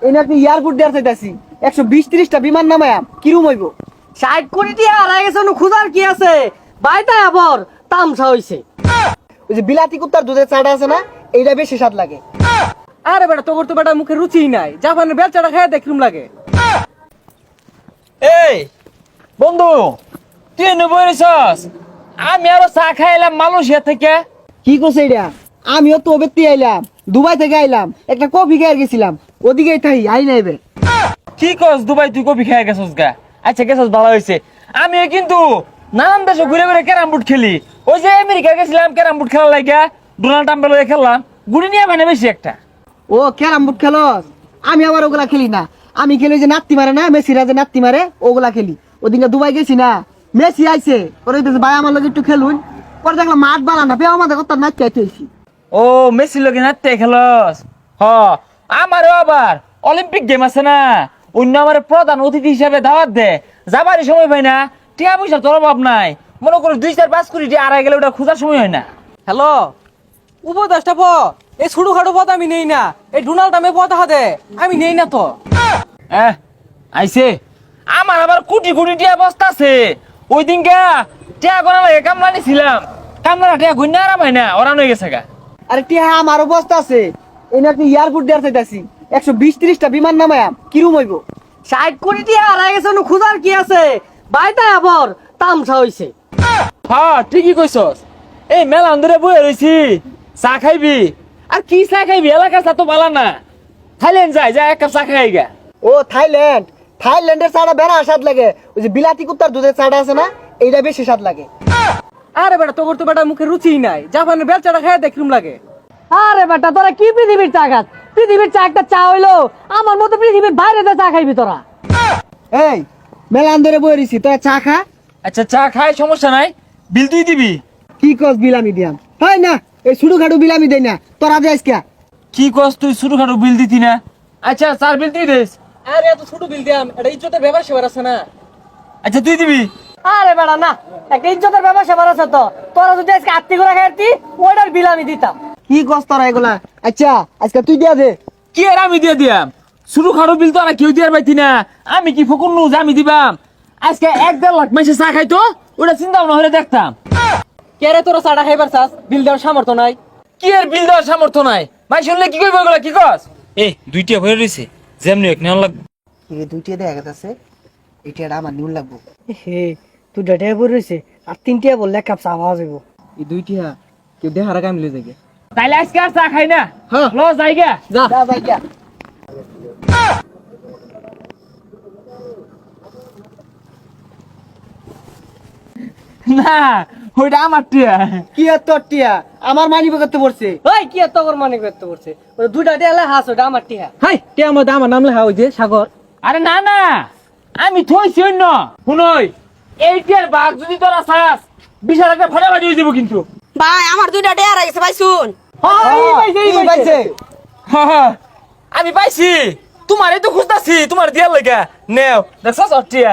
এই নাকি এয়ারপোর্ট দেওয়ার চাইতাছি 120-30টা বিমান নামায়াম কিরম হইব? 60 কোটি টাকা হারাই গেছে, খুঁজার কি আছে? বাইটা আবার তামসা হইছে। ওই যে বিলাতি কুত্তার দুধের চাটা আছে না, এইটা বেশি স্বাদ লাগে। আরে বেটা তোর তো বেটা মুখে রুচি নাই, জাপানের বেলচাটা খায় দেখলুম লাগে। এই বন্ধু, তুই এনে বইরেছস? আমি আরো চা খাইলাম মালয়েশিয়া থেকে। কি করছে এটা? আমিও তো বেত্তি আইলাম, দুবাই থেকে আইলাম, একটা কফি খেয়ে গেছিলাম, ওদিকেই থাই আই নাই বে। কি কস দুবাই তুই কফি খাই গেছস গা? আচ্ছা গেছস ভালো হয়েছে। আমিও কিন্তু নানান দেশে ঘুরে ঘুরে ক্যারাম বোর্ড খেলি। ওই যে আমেরিকা গেছিলাম ক্যারাম বোর্ড খেলার লাগা, ডোনাল্ড ট্রাম্পের লগে খেললাম, গুড়ি নিয়ে মানে বেশি একটা। ও ক্যারাম বোর্ড খেলস? আমি আবার ওগুলা খেলি না, আমি খেলি যে নাত্তি মারে না, মেসিরা যে নাত্তি মারে ওগুলা খেলি। ওদিনকে দুবাই গেছি না, মেসি আইছে, ওরে ভাই আমার লগে একটু খেলুন, পরে দেখলাম মাঠ বালা না, বেও আমাদের কথা নাচ চাইতেছি। ও মেসি লগে নাতে খেলস? হ, আমারও আবার অলিম্পিক গেম আছে না, অন্য আমার প্রধান অতিথি হিসাবে দাওয়াত দে, যাবারই সময় পাই না, টিয়া পয়সা তোর অভাব নাই, মনে করো 2-4-5 কোটি টিয়া আড়াই গেলে ওটা খোঁজার সময় হয় না। হ্যালো, উপদেশটা পদ, এই ছোট খাটো পদ আমি নেই না, এই ডোনাল্ড ট্রাম্পের পদ হাতে আমি নেই না তো। আইছে আমার আবার কোটি কোটি টিয়া বস্তা আছে। ওই দিন গা টিয়া গোনা লাগে কামলা নিছিলাম, কামলা টিয়া গুন্না আরাম হয় না, ওরান হয়ে গেছে গা। আরে টিয়া আমার অবস্থা আছে, এই নাকি এয়ারপোর্ট দেওয়ার চাইতাছি 120-30টা বিমান নামায়াম কিরম হইব? 60 কোটি টাকা হারাই গেছে, খুঁজার কি আছে? বাইটা আবার তামসা হইছে। হ্যাঁ ঠিকই কইছস। এই মেলা অন্দরে বয়ে রইছি, চা খাইবি? আর কি চা খাইবি, এলাকার চা তো বালা না। থাইল্যান্ড যাই এক কাপ চা খাই গা। ও থাইল্যান্ড, থাইল্যান্ডের চাটা বেড়া স্বাদ লাগে, ওই যে বিলাতি কুত্তার দুধের চাটা আছে না, এইটা বেশি স্বাদ লাগে। আরে বেটা তোর তো বেটা মুখে রুচি নাই, জাপানের বেলচাটা খায় দেখলুম লাগে। আরে বেটা তোরা কি পৃথিবীর চা খাস? পৃথিবীর চা একটা চা হইলো, আমার মতো পৃথিবীর বাইরে চা খাইবি তোরা? এই মেলান ধরে বই রইছি, তোরা চা খা। আচ্ছা চা খাই সমস্যা নাই, বিল তুই দিবি? কি কস বিলামি দিয়াম? হয় না, এই শুধু খাটু বিলামি দেয় না, তোরা যাইস কে? কি কস তুই ছোট খাটো বিল দিতি না? আচ্ছা চার বিল তুই দিস। আরে এত ছোট বিল দিয়াম, এটা ইজ্জতের ব্যাপার সেবার আছে না। আচ্ছা তুই দিবি? আরে বেটা না, একটা ইজ্জতের ব্যবসা বাড়াছে তো, তোরা যদি আজকে আত্মি করে খাইতি ওইটার বিল আমি দিতাম। কি কস তোরা এগুলা? আচ্ছা আজকে তুই দিয়া দে। কি আর আমি দিয়ে দিয়াম? ছোট খাটো বিল তো আর কেউ দিয়ার পাইতি না, আমি কি ফকুন নু যে আমি দিবাম? আজকে 1-1.5 লাখ মাসে চা খাইতো, ওটা চিন্তা ভাবনা হলে দেখতাম। কে রে তোরা চাটা খাইবার চাস, বিল দেওয়ার সামর্থ্য নাই? কি আর বিল দেওয়ার সামর্থ্য নাই? ভাই শুনলে কি করবো এগুলা, কি কস? এই দুইটা ভরে রয়েছে, যেমনি এক নেওয়া লাগবে। এই দুইটা দেখা গেছে, এইটা আমার নিউল লাগবো। হে তুই ডেটে পড়ে রইছে, আর 3টা বললে এক কাপ চা পাওয়া যাইব। এই দুইটা কেউ দেখার আগে আমি লই যাই। তাইলে আজকে আর চা খাই না, হ্যাঁ লো যাইগা। যা যাই কে। না ওইটা আমার টিয়া। কি আর তোর টিয়া আমার মানি করতে পড়ছে? ওই কি এত তোর মানে করতে পড়ছে? ওই দুইটা টিয়া হাস, ওটা আমার টিয়া। হাই কে আমার নাম লেখা ওই যে সাগর। আরে না না, আমি থইছি অন্য শুনই, এই টিয়ার বাঘ যদি তোরা চাস বিশাল একটা ফাটাফাটি হয়ে যাবো কিন্তু। ভাই আমার দুইটা ডেয়ার গেছে ভাই শুন। এই পাইছে। হ্যাঁ, আমি পাইছি, তোমারই তো খুঁজতাছি, তোমার দিয়ার লাগা নেও দেখছ টিয়া।